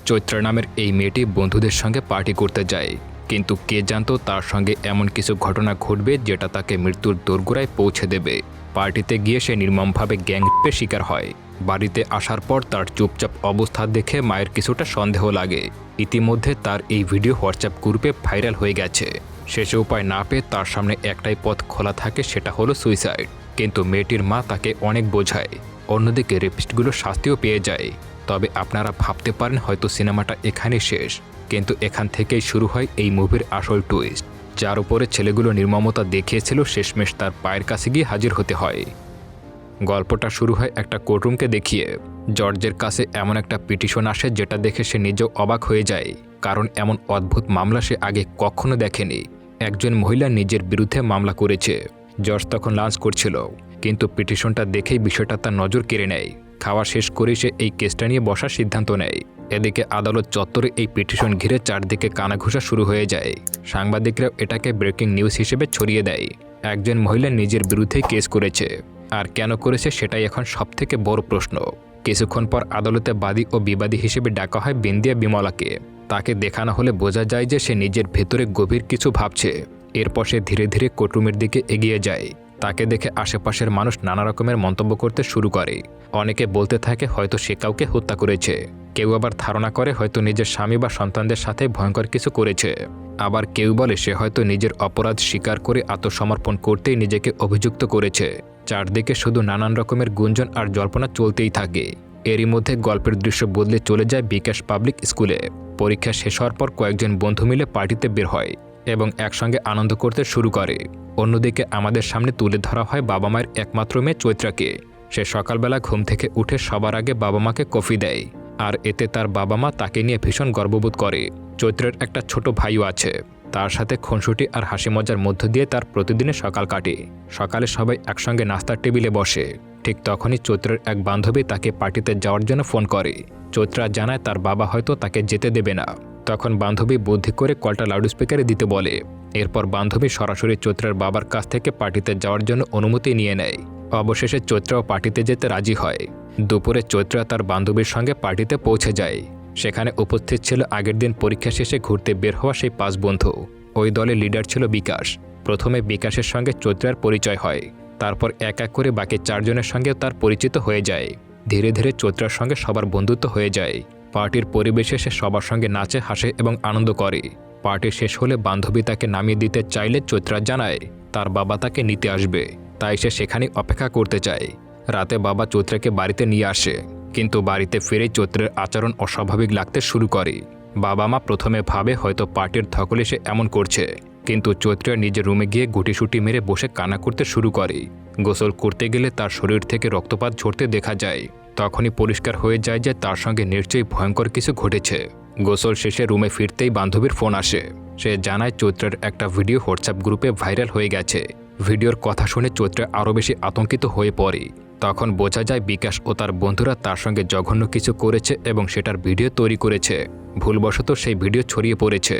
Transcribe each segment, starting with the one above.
চৈত্রা নামের এই মেয়েটি বন্ধুদের সঙ্গে পার্টি করতে যায়, কিন্তু কে জানতো তার সঙ্গে এমন কিছু ঘটনা ঘটবে যেটা তাকে মৃত্যুর দোরগোড়ায় পৌঁছে দেবে। পার্টিতে গিয়ে সে নির্মমভাবে গ্যাংরেপের শিকার হয়। বাড়িতে আসার পর তার চুপচাপ অবস্থা দেখে মায়ের কিছুটা সন্দেহ লাগে। ইতিমধ্যে তার এই ভিডিও হোয়াটসঅ্যাপ গ্রুপে ভাইরাল হয়ে গেছে। শেষে উপায় না পেয়ে তার সামনে একটাই পথ খোলা থাকে, সেটা হলো সুইসাইড। কিন্তু মেয়েটির মা তাকে অনেক বোঝায়। অন্যদিকে রেপিস্টগুলো শাস্তিও পেয়ে যায়। তবে আপনারা ভাবতে পারেন হয়তো সিনেমাটা এখানেই শেষ, কিন্তু এখান থেকেই শুরু হয় এই মুভির আসল টুইস্ট। যার উপরে ছেলেগুলো নির্মমতা দেখিয়েছিল, শেষমেশ তার পায়ের কাছে গিয়ে হাজির হতে হয়। গল্পটা শুরু হয় একটা কোর্টরুমকে দেখিয়ে। জর্জের কাছে এমন একটা পিটিশন আসে যেটা দেখে সে নিজেও অবাক হয়ে যায়, কারণ এমন অদ্ভুত মামলা সে আগে কখনো দেখেনি। একজন মহিলা নিজের বিরুদ্ধে মামলা করেছে। জর্জ তখন লাঞ্চ করছিল, কিন্তু পিটিশনটা দেখেই বিষয়টা তার নজর কেড়ে নেয়। খাওয়া শেষ করেই সে এই কেসটা নিয়ে বসার সিদ্ধান্ত নেয়। এদিকে আদালত চত্বরে এই পিটিশন ঘিরে চারদিকে কানাঘুষা শুরু হয়ে যায়। সাংবাদিকরাও এটাকে ব্রেকিং নিউজ হিসেবে ছড়িয়ে দেয়। একজন মহিলা নিজের বিরুদ্ধে কেস করেছে, আর কেন করেছে সেটাই এখন সবথেকে বড় প্রশ্ন। কিছুক্ষণ পর আদালতে বাদী ও বিবাদী হিসেবে ডাকা হয় বিন্দিয়া বিমলাকে। তাকে দেখানো হলে বোঝা যায় যে সে নিজের ভেতরে গভীর কিছু ভাবছে। এরপর সে ধীরে ধীরে কোর্টরুমের দিকে এগিয়ে যায়। তাকে দেখে আশেপাশের মানুষ নানা রকমের মন্তব্য করতে শুরু করে। অনেকে বলতে থাকে হয়তো সে কাউকে হত্যা করেছে, কেউ আবার ধারণা করে হয়তো নিজের স্বামী বা সন্তানদের সাথে ভয়ঙ্কর কিছু করেছে। আবার কেউ বলে সে হয়তো নিজের অপরাধ স্বীকার করে আত্মসমর্পণ করতেই নিজেকে অভিযুক্ত করেছে। চারদিকে শুধু নানান রকমের গুঞ্জন আর জল্পনা চলতেই থাকে। এরই মধ্যে গল্পের দৃশ্য বদলে চলে যায় বিকাশ পাবলিক স্কুলে। পরীক্ষা শেষ হওয়ার পর কয়েকজন বন্ধু মিলে পার্টিতে বের হয় এবং একসঙ্গে আনন্দ করতে শুরু করে। অন্যদিকে আমাদের সামনে তুলে ধরা হয় বাবা মায়ের একমাত্র মেয়ে চৈত্রাকে। সে সকালবেলা ঘুম থেকে উঠে সবার আগে বাবা মাকে কফি দেয়, আর এতে তার বাবা মা তাকে নিয়ে ভীষণ গর্ববোধ করে। চৈত্রের একটা ছোট ভাইও আছে। তার সাথে খুনসুটি আর হাসি মজার মধ্য দিয়ে তার প্রতিদিনের সকাল কাটে। সকালে সবাই একসঙ্গে নাস্তার টেবিলে বসে। ঠিক তখনই চৈত্রের এক বান্ধবী তাকে পার্টিতে যাওয়ার জন্য ফোন করে। চৈত্রা জানায় তার বাবা হয়তো তাকে যেতে দেবে না। তখন বান্ধবী বুদ্ধি করে কলটা লাউডস্পিকারে দিতে বলে। এরপর বান্ধবী সরাসরি চৈত্রার বাবার কাছ থেকে পার্টিতে যাওয়ার জন্য অনুমতি নিয়ে নেয়। অবশেষে চৈত্রাও পার্টিতে যেতে রাজি হয়। দুপুরে চৈত্রা তার বান্ধবীর সঙ্গে পার্টিতে পৌঁছে যায়। সেখানে উপস্থিত ছিল আগের দিন পরীক্ষা শেষে ঘুরতে বের হওয়া সেই 5 বন্ধু। ওই দলের লিডার ছিল বিকাশ। প্রথমে বিকাশের সঙ্গে চৈত্রার পরিচয় হয়। তারপর এক এক করে বাকি 4 জনের সঙ্গেও তার পরিচিত হয়ে যায়। ধীরে ধীরে চৈত্রার সঙ্গে সবার বন্ধুত্ব হয়ে যায়। পার্টির পরিবেশে সে সবার সঙ্গে নাচে, হাসে এবং আনন্দ করে। পার্টি শেষ হলে বান্ধবী তাকে নামিয়ে দিতে চাইলে চৈত্রা জানায় তার বাবা তাকে নিতে আসবে, তাই সে সেখানেই অপেক্ষা করতে চায়। রাতে বাবা চৈত্রাকে বাড়িতে নিয়ে আসে, কিন্তু বাড়িতে ফিরেই চৈত্রের আচরণ অস্বাভাবিক লাগতে শুরু করে। বাবা মা প্রথমে ভাবে হয়তো পার্টির ধকলে সে এমন করছে, কিন্তু চৈত্রা নিজের রুমে গিয়ে গুটিসুটি মেরে বসে কান্না করতে শুরু করে। গোসল করতে গেলে তার শরীর থেকে রক্তপাত ঝরতে দেখা যায়। তখনই পরিষ্কার হয়ে যায় যে তার সঙ্গে নিশ্চয়ই ভয়ঙ্কর কিছু ঘটেছে। গোসল শেষে রুমে ফিরতেই বান্ধবীর ফোন আসে। সে জানায় চৈত্রের একটা ভিডিও হোয়াটসঅ্যাপ গ্রুপে ভাইরাল হয়ে গেছে। ভিডিওর কথা শুনে চৈত্রা আরও বেশি আতঙ্কিত হয়ে পড়ে। তখন বোঝা যায় বিকাশ ও তার বন্ধুরা তার সঙ্গে জঘন্য কিছু করেছে এবং সেটার ভিডিও তৈরি করেছে। ভুলবশত সেই ভিডিও ছড়িয়ে পড়েছে।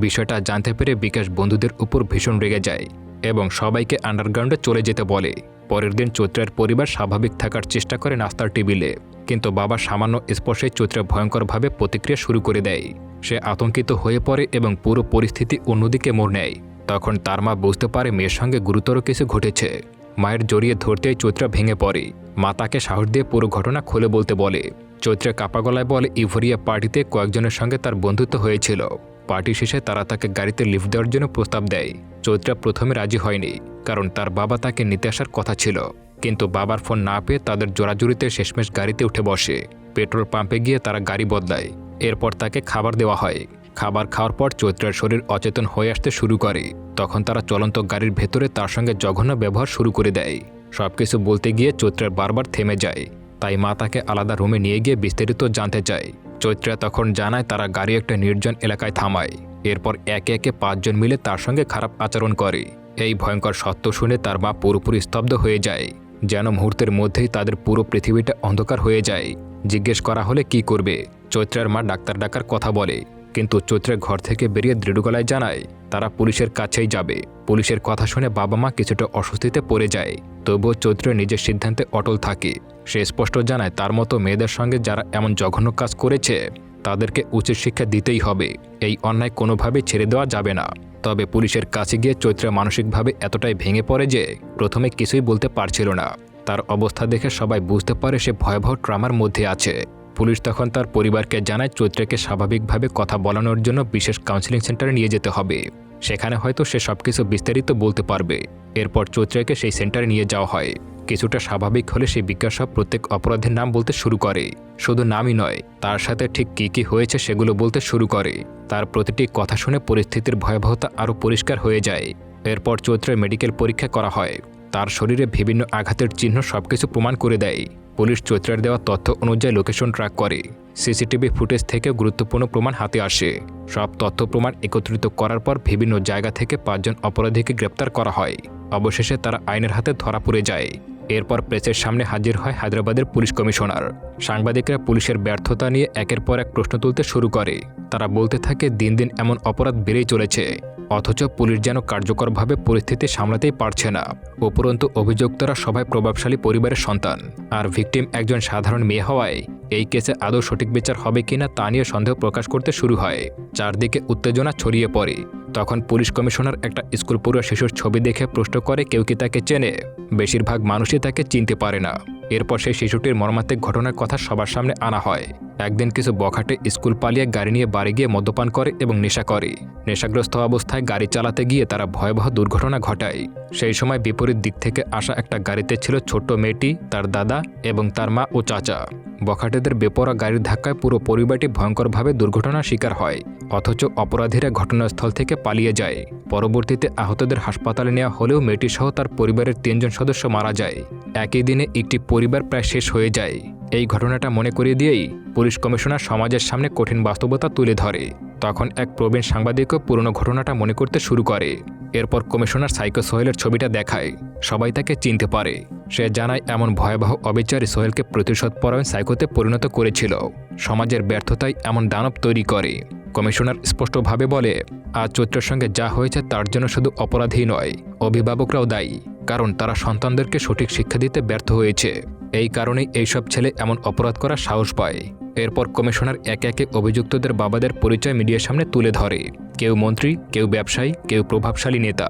বিষয়টা জানতে পেরে বিকাশ বন্ধুদের উপর ভীষণ রেগে যায় এবং সবাইকে আন্ডারগ্রাউন্ডে চলে যেতে বলে। পরের দিন চৈত্রার পরিবার স্বাভাবিক থাকার চেষ্টা করে নাস্তার টেবিলে, কিন্তু বাবার সামান্য স্পর্শে চৈত্রা ভয়ঙ্করভাবে প্রতিক্রিয়া শুরু করে দেয়। সে আতঙ্কিত হয়ে পড়ে এবং পুরো পরিস্থিতি অন্যদিকে মোড় নেয়। তখন তার মা বুঝতে পারে মেয়ের সঙ্গে গুরুতর কিছু ঘটেছে। মায়ের জড়িয়ে ধরতেই চৈত্রা ভেঙে পড়ে। মা তাকে সাহস দিয়ে পুরো ঘটনা খুলে বলতে বলে। চৈত্রা কাপা গলায় বলে ইভোরিয়া পার্টিতে কয়েকজনের সঙ্গে তার বন্ধুত্ব হয়েছিল। পার্টি শেষে তারা তাকে গাড়িতে লিফট দেওয়ার জন্য প্রস্তাব দেয়। চৈত্রা প্রথমে রাজি হয়নি, কারণ তার বাবা তাকে নিতে আসার কথা ছিল। কিন্তু বাবার ফোন না পেয়ে তাদের জোড়াজুড়িতে শেষমেশ গাড়িতে উঠে বসে। পেট্রোল পাম্পে গিয়ে তারা গাড়ি বদলায়। এরপর তাকে খাবার দেওয়া হয়। খাবার খাওয়ার পর চৈত্রার শরীর অচেতন হয়ে আসতে শুরু করে। তখন তারা চলন্ত গাড়ির ভেতরে তার সঙ্গে জঘন্য ব্যবহার শুরু করে দেয়। সবকিছু বলতে গিয়ে চৈত্রার বারবার থেমে যায়। তাই মা তাকে আলাদা রুমে নিয়ে গিয়ে বিস্তারিত জানতে চায়। চৈত্রা তখন জানায় তারা গাড়ি একটা নির্জন এলাকায় থামায়। এরপর একে একে 5 জন মিলে তার সঙ্গে খারাপ আচরণ করে। এই ভয়ঙ্কর সত্য শুনে তার মা পুরোপুরি স্তব্ধ হয়ে যায়, যেন মুহূর্তের মধ্যেই তাদের পুরো পৃথিবীটা অন্ধকার হয়ে যায়। জিজ্ঞেস করা হলে কি করবে, চৈত্রার মা ডাক্তার ডাকার কথা বলে, কিন্তু চৈত্রা ঘর থেকে বেরিয়ে দৃঢ় গলায় জানায় তারা পুলিশের কাছেই যাবে। পুলিশের কথা শুনে বাবা মা কিছুটা অস্বস্তিতে পড়ে যায়। তবুও চৈত্র নিজের সিদ্ধান্তে অটল থাকে। সে স্পষ্ট জানায় তার মতো মেয়েদের সঙ্গে যারা এমন জঘন্য কাজ করেছে তাদেরকে উচিত শিক্ষা দিতেই হবে। এই অন্যায় কোনোভাবেই ছেড়ে দেওয়া যাবে না। তবে পুলিশের কাছে গিয়ে চৈত্রা মানসিকভাবে এতটাই ভেঙে পড়ে যে প্রথমে কিছুই বলতে পারছিল না। তার অবস্থা দেখে সবাই বুঝতে পারে সে ভয়াবহ ট্রমার মধ্যে আছে। পুলিশ তখন তার পরিবারকে জানায় চৈত্রাকে স্বাভাবিকভাবে কথা বলানোর জন্য বিশেষ কাউন্সেলিং সেন্টারে নিয়ে যেতে হবে। সেখানে হয়তো সে সবকিছু বিস্তারিত বলতে পারবে। এরপর চৈত্রাকে সেই সেন্টারে নিয়ে যাওয়া হয়। কিছুটা স্বাভাবিক হলে সে বিকাশ প্রত্যেক অপরাধের নাম বলতে শুরু করে। শুধু নামই নয়, তার সাথে ঠিক কী কী হয়েছে সেগুলো বলতে শুরু করে। তার প্রতিটি কথা শুনে পরিস্থিতির ভয়াবহতা আরও পরিষ্কার হয়ে যায়। এরপর চৈত্রের মেডিকেল পরীক্ষা করা হয়। তার শরীরে বিভিন্ন আঘাতের চিহ্ন সবকিছু প্রমাণ করে দেয়। পুলিশ চৈত্রের দেওয়া তথ্য অনুযায়ী লোকেশন ট্র্যাক করে। সিসিটিভি ফুটেজ থেকে গুরুত্বপূর্ণ প্রমাণ হাতে আসে। সব তথ্য প্রমাণ একত্রিত করার পর বিভিন্ন জায়গা থেকে 5 জন অপরাধীকে গ্রেপ্তার করা হয়। অবশেষে তারা আইনের হাতে ধরা পড়ে যায়। এরপর প্রেসের সামনে হাজির হয় হায়দ্রাবাদের পুলিশ কমিশনার। সাংবাদিকরা পুলিশের ব্যর্থতা নিয়ে একের পর এক প্রশ্ন তুলতে শুরু করে। তারা বলতে থাকে দিন দিন এমন অপরাধ বেড়েই চলেছে, অথচ পুলিশ যেন কার্যকরভাবে পরিস্থিতি সামলাতেই পারছে না। উপরন্তু অভিযুক্তরা সবাই প্রভাবশালী পরিবারের সন্তান, আর ভিকটিম একজন সাধারণ মেয়ে হওয়ায় এই কেসে আদৌ সঠিক বিচার হবে কিনা তা নিয়ে সন্দেহ প্রকাশ করতে শুরু হয়। চারদিকে উত্তেজনা ছড়িয়ে পড়ে। তখন পুলিশ কমিশনার একটা স্কুল পড়ুয়া শিশুর ছবি দেখে প্রশ্ন করে কেউ কি তাকে চেনে। বেশিরভাগ মানুষই তাকে চিনতে পারে না। এরপর সেই শিশুটির মর্মান্তিক ঘটনার কথা সবার সামনে আনা হয়। একদিন কিছু বখাটে স্কুল পালিয়ে গাড়ি নিয়ে বাড়ি গিয়ে মদ্যপান করে এবং নেশা করে। নেশাগ্রস্ত অবস্থায় গাড়ি চালাতে গিয়ে তারা ভয়াবহ দুর্ঘটনা ঘটায়। সেই সময় বিপরীত দিক থেকে আসা একটা গাড়িতে ছিল ছোট্ট মেয়েটি, তার দাদা এবং তার মা ও চাচা। বখাটেদের বেপরোয়া গাড়ির ধাক্কায় পুরো পরিবারটি ভয়ঙ্করভাবে দুর্ঘটনার শিকার হয়। অথচ অপরাধীরা ঘটনাস্থল থেকে পালিয়ে যায়। পরবর্তীতে আহতদের হাসপাতালে নেওয়া হলেও মেয়েটি সহ তার পরিবারের 3 জন সদস্য মারা যায়। একই দিনে একটি পরিবার প্রায় শেষ হয়ে যায়। এই ঘটনাটা মনে করিয়ে দিয়েই পুলিশ কমিশনার সমাজের সামনে কঠিন বাস্তবতা তুলে ধরে। তখন এক প্রবীণ সাংবাদিকও পুরনো ঘটনাটা মনে করতে শুরু করে। এরপর কমিশনার সাইকো সোহেলের ছবিটা দেখায়। সবাই তাকে চিনতে পারে। সে জানায় এমন ভয়াবহ অবিচারী সোহেলকে প্রতিশোধপরায়ণ সাইকোতে পরিণত করেছিল। সমাজের ব্যর্থতাই এমন দানব তৈরি করে। কমিশনার স্পষ্টভাবে বলে, আজ চৈত্রের সঙ্গে যা হয়েছে তার জন্য শুধু অপরাধী নয়, অভিভাবকরাও দায়ী। কারণ তারা সন্তানদেরকে সঠিক শিক্ষা দিতে ব্যর্থ হয়েছে। এই কারণেই এইসব ছেলে এমন অপরাধ করার সাহস পায়। এরপর কমিশনার একে একে অভিযুক্তদের বাবাদের পরিচয় মিডিয়ার সামনে তুলে ধরে। কেউ মন্ত্রী, কেউ ব্যবসায়ী, কেউ প্রভাবশালী নেতা।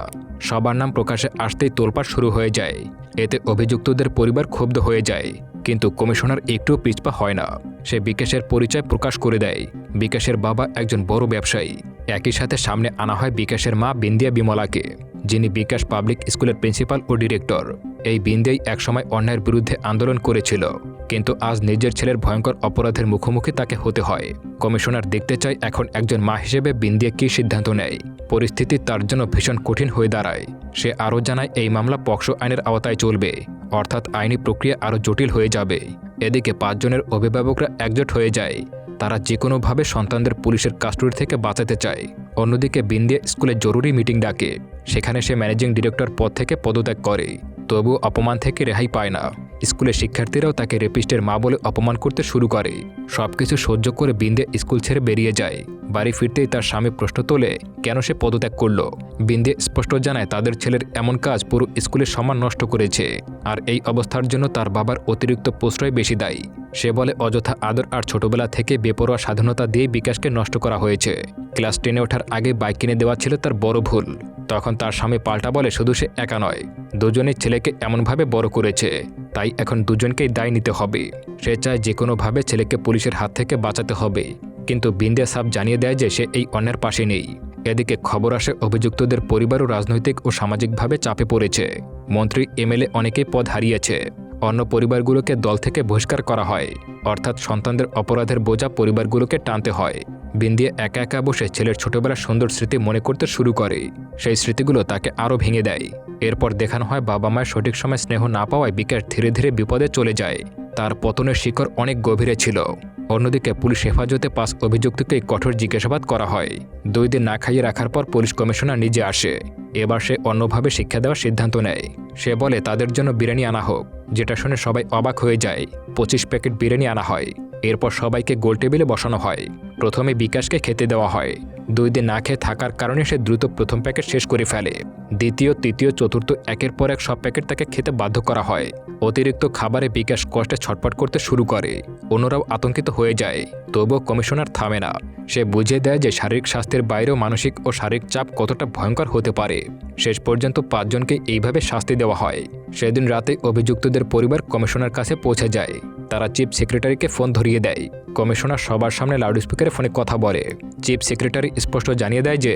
সবার নাম প্রকাশে আসতেই তোলপাড় শুরু হয়ে যায়। এতে অভিযুক্তদের পরিবার ক্ষুব্ধ হয়ে যায়। কিন্তু কমিশনার একটুও পিছপা হয় না। সে বিকাশের পরিচয় প্রকাশ করে দেয়। বিকাশের বাবা একজন বড় ব্যবসায়ী। একই সাথে সামনে আনা হয় বিকাশের মা বিন্দিয়া বিমলাকে, যিনি বিকাশ পাবলিক স্কুলের প্রিন্সিপাল ও ডিরেক্টর। এই বিন্দিয়াই একসময় অন্যায়ের বিরুদ্ধে আন্দোলন করেছিল, কিন্তু আজ নিজের ছেলের ভয়ঙ্কর অপরাধের মুখোমুখি তাকে হতে হয়। কমিশনার দেখতে চায় এখন একজন মা হিসেবে বিন্দিয়া কী সিদ্ধান্ত নেয়। পরিস্থিতি তার জন্য ভীষণ কঠিন হয়ে দাঁড়ায়। সে আরও জানায় এই মামলা পক্সো আইনের আওতায় চলবে, অর্থাৎ আইনি প্রক্রিয়া আরও জটিল হয়ে যাবে। এদিকে 5 জনের অভিভাবকরা একজোট হয়ে যায়। তারা যে কোনোভাবে সন্তানদের পুলিশের কাস্টডি থেকে বাঁচাতে চায়। অন্যদিকে বিন্দিয়া স্কুলে জরুরি মিটিং ডাকে। সেখানে সে ম্যানেজিং ডিরেক্টর পদ থেকে পদত্যাগ করে। তবুও অপমান থেকে রেহাই পায় না। স্কুলের শিক্ষার্থীরাও তাকে রেপিস্টের মা বলে অপমান করতে শুরু করে। সবকিছু সহ্য করে বিন্দিয়া স্কুল ছেড়ে বেরিয়ে যায়। বাড়ি ফিরতেই তার স্বামী প্রশ্ন তোলে কেন সে পদত্যাগ করল। বিন্দিয়া স্পষ্ট জানায় তাদের ছেলের এমন কাজ পুরো স্কুলের সম্মান নষ্ট করেছে, আর এই অবস্থার জন্য তার বাবার অতিরিক্ত প্রশ্রয় বেশি দায়ী। সে বলে অযথা আদর আর ছোটবেলা থেকে বেপরোয়া স্বাধীনতা দিয়ে বিকাশকে নষ্ট করা হয়েছে। ক্লাস 10-এ ওঠার আগে বাইক কিনে দেওয়া ছিল তার বড় ভুল। তখন তার স্বামী পাল্টা বলে শুধু সে একা নয়, দুজনেই ছেলেকে এমনভাবে বড় করেছে, তাই এখন দুজনকেই দায় নিতে হবে। সে চায় যে কোনোভাবে ছেলেকে পুলিশের হাত থেকে বাঁচাতে হবে। কিন্তু বিন্দিয়া সাব জানিয়ে দেয় যে সে এই অন্যের পাশে নেই। এদিকে খবর আসে অভিযুক্তদের পরিবারও রাজনৈতিক ও সামাজিকভাবে চাপে পড়েছে। মন্ত্রী, এমএলএ অনেকেই পদ হারিয়েছে। অন্য পরিবারগুলোকে দল থেকে বহিষ্কার করা হয়, অর্থাৎ সন্তানদের অপরাধের বোঝা পরিবারগুলোকে টানতে হয়। বিন্দিয়া একা একা বসে ছেলের ছোটবেলার সুন্দর স্মৃতি মনে করতে শুরু করে। সেই স্মৃতিগুলো তাকে আরও ভেঙে দেয়। এরপর দেখানো হয় বাবা মায়ের সঠিক সময় স্নেহ না পাওয়ায় বিকাশ ধীরে ধীরে বিপদে চলে যায়। তার পতনের শিকড় অনেক গভীরে ছিল। অন্যদিকে পুলিশ হেফাজতে 5 অভিযুক্তকে কঠোর জিজ্ঞাসাবাদ করা হয়। 2 দিন না খাইয়ে রাখার পর পুলিশ কমিশনার নিজে আসে। এবার সে অন্যভাবে শিক্ষা দেওয়ার সিদ্ধান্ত নেয়। সে বলে তাদের জন্য বিরিয়ানি আনা হোক, যেটা শুনে সবাই অবাক হয়ে যায়। 25 প্যাকেট বিরিয়ানি আনা হয়। এরপর সবাইকে গোল টেবিলে বসানো হয়। প্রথমে বিকাশকে খেতে দেওয়া হয়। 2 দিন না খেয়ে থাকার কারণে সে দ্রুত প্রথম প্যাকেট শেষ করে ফেলে। দ্বিতীয়, তৃতীয়, চতুর্থ একের পর এক সব প্যাকেট তাকে খেতে বাধ্য করা হয়। অতিরিক্ত খাবারে বিকাশ কষ্টে ছটফট করতে শুরু করে। অন্যরাও আতঙ্কিত হয়ে যায়। তবুও কমিশনার থামে না। সে বুঝিয়ে দেয় যে শারীরিক স্বাস্থ্যের বাইরেও মানসিক ও শারীরিক চাপ কতটা ভয়ঙ্কর হতে পারে। শেষ পর্যন্ত 5 জনকে এইভাবে শাস্তি দেওয়া হয়। সেদিন রাতে অভিযুক্তদের পরিবার কমিশনার কাছে পৌঁছে যায়। তারা চিফ সেক্রেটারিকে ফোন ধরিয়ে দেয়। কমিশনার সবার সামনে লাউডস্পিকারে ফোনে কথা বলে। চিফ সেক্রেটারি স্পষ্ট জানিয়ে দেয় যে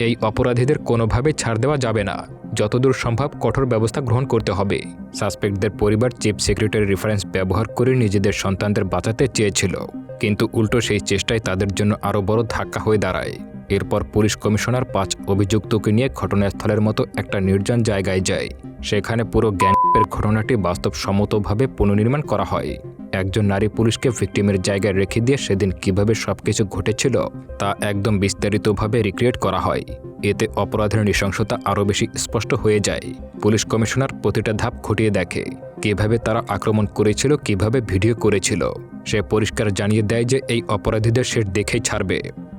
এই অপরাধীদের কোনোভাবেই ছাড় দেওয়া যাবে না। যতদূর সম্ভব কঠোর ব্যবস্থা গ্রহণ করতে হবে। সাসপেক্টদের পরিবার চিফ সেক্রেটারি রেফারেন্স ব্যবহার করে নিজেদের সন্তানদের বাঁচাতে চেয়েছিল, কিন্তু উল্টো সেই চেষ্টায় তাদের জন্য আরও বড় ধাক্কা হয়ে দাঁড়ায়। এরপর পুলিশ কমিশনার 5 অভিযুক্তকে নিয়ে ঘটনাস্থলের মতো একটা নির্জন জায়গায় যায়। সেখানে পুরো গ্যাংরেপের ঘটনাটি বাস্তবসম্মতভাবে পুনর্নির্মাণ করা হয়। একজন নারী পুলিশকে ভিকটিমের জায়গায় রেখে দিয়ে সেদিন কিভাবে সবকিছু ঘটেছিল তা একদম বিস্তারিতভাবে রিক্রিয়েট করা হয়। এতে অপরাধের নৃশংসতা আরও বেশি স্পষ্ট হয়ে যায়। পুলিশ কমিশনার প্রতিটা ধাপ খতিয়ে দেখে, কিভাবে তারা আক্রমণ করেছিল, কিভাবে ভিডিও করেছিল। সে পরিষ্কার জানিয়ে দেয় যে এই অপরাধীদের শেষ দেখেই ছাড়বে।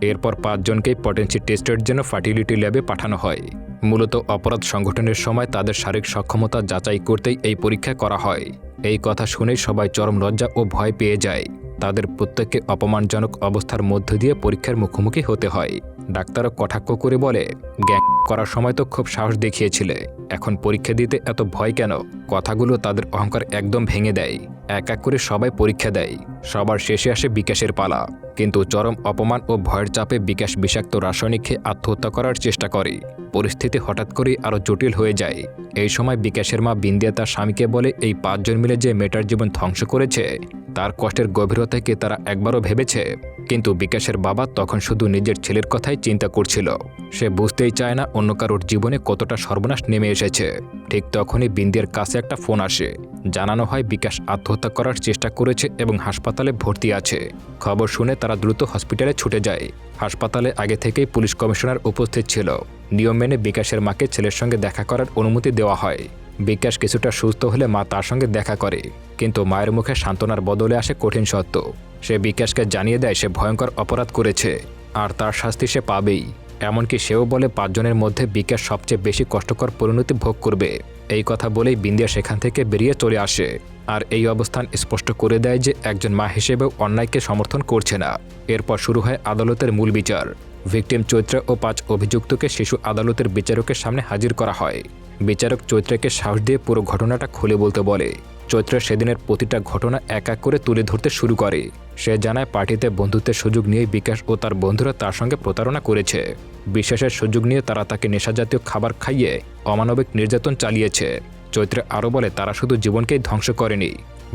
এরপর 5 জনকেই পটেন্সি টেস্টের জন্য ফার্টিলিটি ল্যাবে পাঠানো হয়। মূলত অপরাধ সংগঠনের সময় তাদের শারীরিক সক্ষমতা যাচাই করতেই এই পরীক্ষা করা হয়। এই কথা শুনেই সবাই চরম লজ্জা ও ভয় পেয়ে যায়। তাদের প্রত্যেককে অপমানজনক অবস্থার মধ্য দিয়ে পরীক্ষার মুখোমুখি হতে হয়। ডাক্তারও কটাক্ষ করে বলে, গ্যাং করার সময় তো খুব সাহস দেখিয়েছিলে, এখন পরীক্ষা দিতে এত ভয় কেন? কথাগুলো তাদের অহংকার একদম ভেঙে দেয়। এক এক করে সবাই পরীক্ষা দেয়। সবার শেষে আসে বিকাশের পালা। কিন্তু চরম অপমান ও ভয়ের চাপে বিকাশ বিষাক্ত রাসায়নিক খেয়ে আত্মহত্যা করার চেষ্টা করে। পরিস্থিতি হঠাৎ করেই আরও জটিল হয়ে যায়। এই সময় বিকাশের মা বিন্দিয়া তার স্বামীকে বলে, এই 5 জন মিলে যে মেয়েটার জীবন ধ্বংস করেছে তার কষ্টের গভীরতায় কি তারা একবারও ভেবেছে? কিন্তু বিকাশের বাবা তখন শুধু নিজের ছেলের কথাই চিন্তা করছিল। সে বুঝতেই চায় না অন্য কারোর জীবনে কতটা সর্বনাশ নেমে এসেছে। ঠিক তখনই বিন্দিয়ার কাছে একটা ফোন আসে। জানানো হয় বিকাশ আত্মহত্যা করার চেষ্টা করেছে এবং হাসপাতালে ভর্তি আছে। খবর শুনে তারা দ্রুত হসপিটালে ছুটে যায়। হাসপাতালে আগে থেকেই পুলিশ কমিশনার উপস্থিত ছিল। নিয়ম মেনে বিকাশের মাকে ছেলের সঙ্গে দেখা করার অনুমতি দেওয়া হয়। বিকাশ কিছুটা সুস্থ হলে মা তার সঙ্গে দেখা করে, কিন্তু মায়ের মুখে সান্ত্বনার বদলে আসে কঠিন সত্য। সে বিকাশকে জানিয়ে দেয় সে ভয়ঙ্কর অপরাধ করেছে আর তার শাস্তি সে পাবেই। এমনকি সেও বলে 5 জনের মধ্যে বিকাশ সবচেয়ে বেশি কষ্টকর পরিণতি ভোগ করবে। এই কথা বলেই বিন্দিয়া সেখান থেকে বেরিয়ে চলে আসে। আর এই অবস্থান স্পষ্ট করে দেয় যে একজন মা হিসেবেও অন্যায়কে সমর্থন করছে না। এরপর শুরু হয় আদালতের মূল বিচার। ভিকটিম চৈত্রা ও 5 অভিযুক্তকে শিশু আদালতের বিচারকের সামনে হাজির করা হয়। বিচারক চৈত্রাকে সাহস দিয়ে পুরো ঘটনাটা খুলে বলতে বলে। চৈত্রা সেদিনের প্রতিটা ঘটনা এক এক করে তুলে ধরতে শুরু করে। সে জানায় পার্টিতে বন্ধুত্বের সুযোগ নিয়ে বিকাশ ও তার বন্ধুরা তার সঙ্গে প্রতারণা করেছে। বিশ্বাসের সুযোগ নিয়ে তারা তাকে নেশাজাতীয় খাবার খাইয়ে অমানবিক নির্যাতন চালিয়েছে। চৈত্রা আরও বলে তারা শুধু জীবনকেই ধ্বংস করেনি,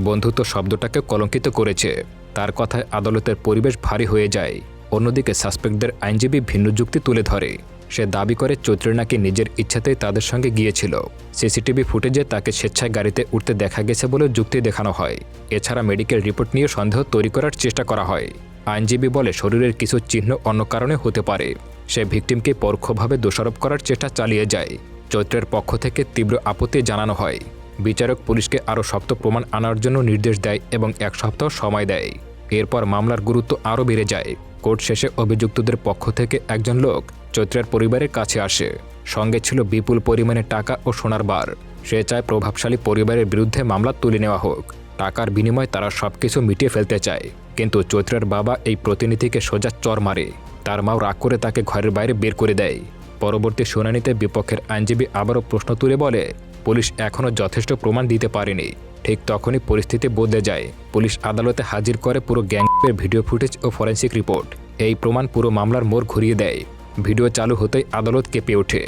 বন্ধুত্ব শব্দটাকে কলঙ্কিত করেছে। তার কথায় আদালতের পরিবেশ ভারী হয়ে যায়। অন্যদিকে সাসপেক্টদের আইনজীবী ভিন্ন যুক্তি তুলে ধরে। সে দাবি করে চৈত্র নাকি নিজের ইচ্ছাতেই তাদের সঙ্গে গিয়েছিল। সিসিটিভি ফুটেজে তাকে স্বেচ্ছায় গাড়িতে উঠতে দেখা গেছে বলে যুক্তি দেখানো হয়। এছাড়া মেডিকেল রিপোর্ট নিয়ে সন্দেহ তৈরি করার চেষ্টা করা হয়। আইনজীবী বলে শরীরের কিছু চিহ্ন অন্য কারণে হতে পারে। সে ভিকটিমকে পরোক্ষভাবে দোষারোপ করার চেষ্টা চালিয়ে যায়। চৈত্রের পক্ষ থেকে তীব্র আপত্তি জানানো হয়। বিচারক পুলিশকে আরও শক্ত প্রমাণ আনার জন্য নির্দেশ দেয় এবং 1 সপ্তাহ সময় দেয়। এরপর মামলার গুরুত্ব আরও বেড়ে যায়। কোর্ট শেষে অভিযুক্তদের পক্ষ থেকে একজন লোক চৈত্রের পরিবারের কাছে আসে। সঙ্গে ছিল বিপুল পরিমাণে টাকা ও সোনার বার। সে চায় প্রভাবশালী পরিবারের বিরুদ্ধে মামলা তুলে নেওয়া হোক। টাকার বিনিময়ে তারা সবকিছু মিটিয়ে ফেলতে চায়। কিন্তু চৈত্রের বাবা এই প্রতিনিধিকে সোজা চর মারে। তার মাও রাগ করে তাকে ঘরের বাইরে বের করে দেয়। পরবর্তী শুনানিতে বিপক্ষের আইনজীবী আবারও প্রশ্ন তুলে বলে, পুলিশ এখনও যথেষ্ট প্রমাণ দিতে পারেনি। ঠিক তখনই পরিস্থিতি বদলে যায়। পুলিশ আদালতে হাজির করে পুরো গ্যাংরেপের ভিডিও ফুটেজ ও ফরেন্সিক রিপোর্ট। এই প্রমাণ পুরো মামলার মোড় ঘুরিয়ে দেয়। ভিডিও চালু হতেই আদালত কেঁপে ওঠে।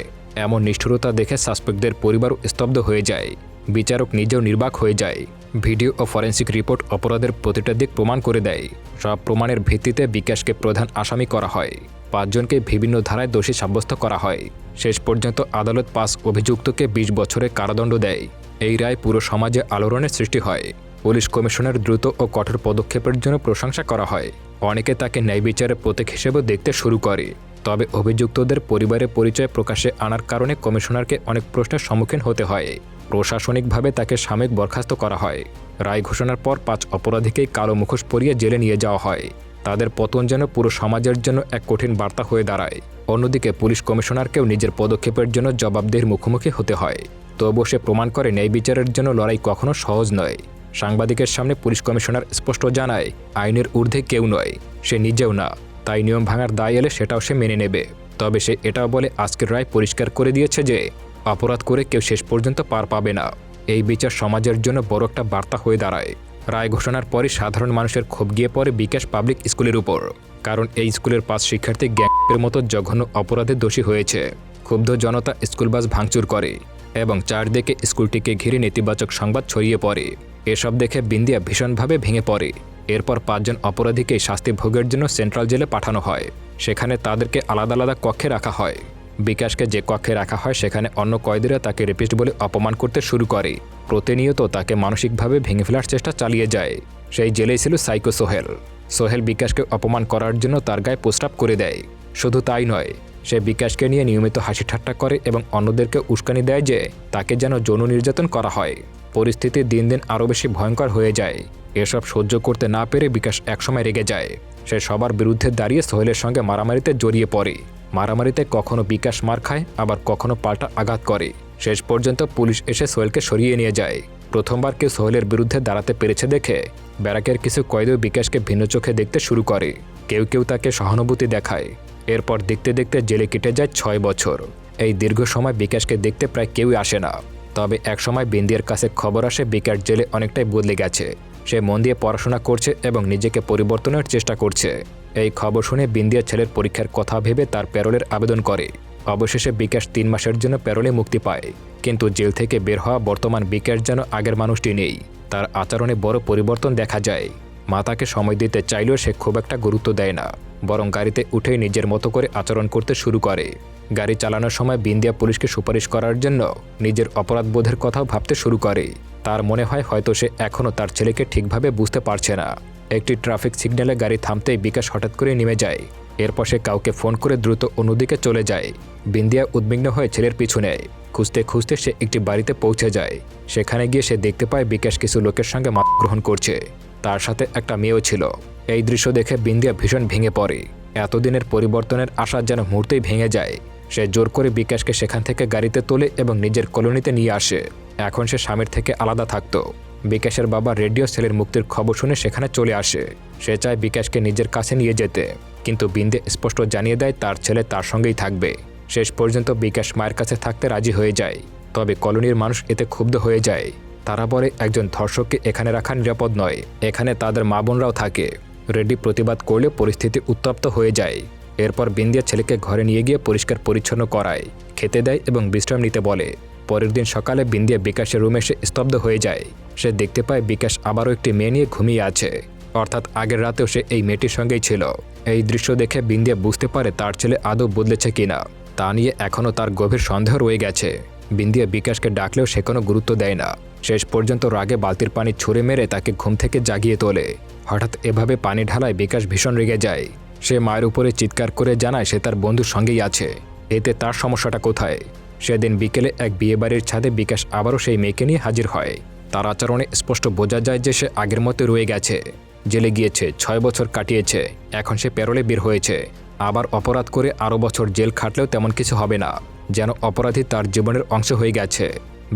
এমন নিষ্ঠুরতা দেখে সাসপেক্টদের পরিবারও স্তব্ধ হয়ে যায়। বিচারক নিজেও নির্বাক হয়ে যায়। ভিডিও ও ফরেন্সিক রিপোর্ট অপরাধের প্রতিটা দিক প্রমাণ করে দেয়। সব প্রমাণের ভিত্তিতে বিকাশকে প্রধান আসামি করা হয়। 5 জনকে বিভিন্ন ধারায় দোষী সাব্যস্ত করা হয়। শেষ পর্যন্ত আদালত 5 অভিযুক্তকে 20 বছরের কারাদণ্ড দেয়। এই রায় পুরো সমাজে আলোড়নের সৃষ্টি হয়। পুলিশ কমিশনার দ্রুত ও কঠোর পদক্ষেপের জন্য প্রশংসা করা হয়। অনেকে তাকে ন্যায় বিচারের প্রতীক হিসেবে দেখতে শুরু করে। তবে অভিযুক্তদের পরিবারের পরিচয় প্রকাশে আনার কারণে কমিশনারকে অনেক প্রশ্নের সম্মুখীন হতে হয়। প্রশাসনিকভাবে তাকে সাময়িক বরখাস্ত করা হয়। রায় ঘোষণার পর 5 অপরাধীকেই কালো মুখোশ পরিয়ে জেলে নিয়ে যাওয়া হয়। তাদের পতন যেন পুরো সমাজের জন্য এক কঠিন বার্তা হয়ে দাঁড়ায়। অন্যদিকে পুলিশ কমিশনারকেও নিজের পদক্ষেপের জন্য জবাবদিহির মুখোমুখি হতে হয়। তবুও সে প্রমাণ করে ন্যায় বিচারের জন্য লড়াই কখনো সহজ নয়। সাংবাদিকের সামনে পুলিশ কমিশনার স্পষ্ট জানায়, আইনের ঊর্ধ্বে কেউ নয়, সে নিজেও না। তাই নিয়ম ভাঙার দায় এলে সেটাও সে মেনে নেবে। তবে সে এটাও বলে, আজকের রায় পরিষ্কার করে দিয়েছে যে অপরাধ করে কেউ শেষ পর্যন্ত পার পাবে না। এই বিচার সমাজের জন্য বড় একটা বার্তা হয়ে দাঁড়ায়। রায় ঘোষণার পরই সাধারণ মানুষের ক্ষোভ গিয়ে পড়ে বিকাশ পাবলিক স্কুলের উপর। কারণ এই স্কুলের 5 শিক্ষার্থী গ্যাংরেপের মতো জঘন্য অপরাধে দোষী হয়েছে। ক্ষুব্ধ জনতা স্কুল বাস ভাঙচুর করে এবং চারদিকে স্কুলটিকে ঘিরে নেতিবাচক সংবাদ ছড়িয়ে পড়ে। এসব দেখে বিন্দিয়া ভীষণভাবে ভেঙে পড়ে। এরপর 5 জন অপরাধীকে শাস্তি ভোগের জন্য সেন্ট্রাল জেলে পাঠানো হয়। সেখানে তাদেরকে আলাদা আলাদা কক্ষে রাখা হয়। বিকাশকে যে কক্ষে রাখা হয় সেখানে অন্য কয়েদিরা তাকে রেপিস্ট বলে অপমান করতে শুরু করে। প্রতিনিয়ত তাকে মানসিকভাবে ভেঙে ফেলার চেষ্টা চালিয়ে যায়। সেই জেলেই ছিল সাইকো সোহেল। সোহেল বিকাশকে অপমান করার জন্য তার গায়ে প্রস্রাব করে দেয়। শুধু তাই নয়, সে বিকাশকে নিয়ে নিয়মিত হাসি ঠাট্টা করে এবং অন্যদেরকে উস্কানি দেয় যে তাকে যেন যৌন নির্যাতন করা হয়। পরিস্থিতি দিন দিন আরও বেশি ভয়ঙ্কর হয়ে যায়। এসব সহ্য করতে না পেরে বিকাশ একসময় রেগে যায়। সে সবার বিরুদ্ধে দাঁড়িয়ে সোহেলের সঙ্গে মারামারিতে জড়িয়ে পড়ে। মারামারিতে কখনো বিকাশ মার খায়, আবার কখনো পাল্টা আঘাত করে। শেষ পর্যন্ত পুলিশ এসে সোহেলকে সরিয়ে নিয়ে যায়। প্রথমবার কেউ সোহেলের বিরুদ্ধে দাঁড়াতে পেরেছে দেখে ব্যারাকের কিছু কয়েদিও বিকাশকে ভিন্ন চোখে দেখতে শুরু করে। কেউ কেউ তাকে সহানুভূতি দেখায়। এরপর দেখতে দেখতে জেলে কেটে যায় 6 বছর। এই দীর্ঘ সময় বিকাশকে দেখতে প্রায় কেউই আসে না। তবে একসময় বিন্দিয়ার কাছে খবর আসে বিকাশ জেলে অনেকটাই বদলে গেছে। সে মন দিয়ে পড়াশোনা করছে এবং নিজেকে পরিবর্তনের চেষ্টা করছে। এই খবর শুনে বিন্দিয়া ছেলের পরীক্ষার কথা ভেবে তার প্যারোলের আবেদন করে। অবশেষে বিকাশ 3 মাসের জন্য প্যারোলে মুক্তি পায়। কিন্তু জেল থেকে বের হওয়া বর্তমান বিকাশ যেন আগের মানুষটি নেই। তার আচরণে বড় পরিবর্তন দেখা যায়। মা তাকে সময় দিতে চাইলেও সে খুব একটা গুরুত্ব দেয় না, বরং গাড়িতে উঠেই নিজের মতো করে আচরণ করতে শুরু করে। গাড়ি চালানোর সময় বিন্দিয়া পুলিশকে সুপারিশ করার জন্য নিজের অপরাধবোধের কথাও ভাবতে শুরু করে। তার মনে হয় হয়তো সে এখনও তার ছেলেকে ঠিকভাবে বুঝতে পারছে না। একটি ট্রাফিক সিগন্যালে গাড়ি থামতেই বিকাশ হঠাৎ করে নেমে যায়। এরপর সে কাউকে ফোন করে দ্রুত অন্যদিকে চলে যায়। বিন্দিয়া উদ্বিগ্ন হয়ে ছেলের পিছু নেয়। খুঁজতে খুঁজতে সে একটি বাড়িতে পৌঁছে যায়। সেখানে গিয়ে সে দেখতে পায় বিকাশ কিছু লোকের সঙ্গে মদ গ্রহণ করছে। তার সাথে একটা মেয়েও ছিল। এই দৃশ্য দেখে বিন্দিয়া ভীষণ ভেঙে পড়ে। এতদিনের পরিবর্তনের আশা যেন মুহূর্তেই ভেঙে যায়। সে জোর করে বিকাশকে সেখান থেকে গাড়িতে তোলে এবং নিজের কলোনিতে নিয়ে আসে। এখন সে স্বামীর থেকে আলাদা থাকত। বিকাশের বাবা রেডিও ছেলের মুক্তির খবর শুনে সেখানে চলে আসে। সে চায় বিকাশকে নিজের কাছে নিয়ে যেতে, কিন্তু বিন্দে স্পষ্ট জানিয়ে দেয় তার ছেলে তার সঙ্গেই থাকবে। শেষ পর্যন্ত বিকাশ মায়ের কাছে থাকতে রাজি হয়ে যায়। তবে কলোনির মানুষ এতে ক্ষুব্ধ হয়ে যায়। তারা বলে একজন ধর্ষককে এখানে রাখা নিরাপদ নয়, এখানে তাদের মা বোনরাও থাকে। রেডি প্রতিবাদ করলে পরিস্থিতি উত্তপ্ত হয়ে যায়। এরপর বিন্দিয়া ছেলেকে ঘরে নিয়ে গিয়ে পরিষ্কার পরিচ্ছন্ন করায়, খেতে দেয় এবং বিশ্রাম নিতে বলে। পরের দিন সকালে বিন্দিয়া বিকাশের রুমে এসে স্তব্ধ হয়ে যায়। সে দেখতে পায় বিকাশ আবারও একটি মেয়ে নিয়ে ঘুমিয়ে আছে, অর্থাৎ আগের রাতেও সে এই মেয়েটির সঙ্গেই ছিল। এই দৃশ্য দেখে বিন্দিয়া বুঝতে পারে তার ছেলে আদৌ বদলেছে কিনা। তা নিয়ে এখনও তার গভীর সন্দেহ রয়ে গেছে। বিন্দিয়া বিকাশকে ডাকলেও সে কোনো গুরুত্ব দেয় না। শেষ পর্যন্ত রাগে বালতির পানি ছুঁড়ে মেরে তাকে ঘুম থেকে জাগিয়ে তোলে। হঠাৎ এভাবে পানি ঢালায় বিকাশ ভীষণ রেগে যায়। সে মায়ের উপরে চিৎকার করে জানায় সে তার বন্ধুর সঙ্গেই আছে। এতে তার সমস্যাটা কোথায়? সেদিন বিকেলে এক বিয়েবাড়ির ছাদে বিকাশ আবারও সেই মেয়েকে নিয়ে হাজির হয়। তার আচরণে স্পষ্ট বোঝা যায় যে সে আগের মতো রয়ে গেছে। জেলে গিয়েছে, 6 বছর কাটিয়েছে, এখন সে প্যারোলে বের হয়েছে। আবার অপরাধ করে আরও বছর জেল খাটলেও তেমন কিছু হবে না, যেন অপরাধী তার জীবনের অংশ হয়ে গেছে।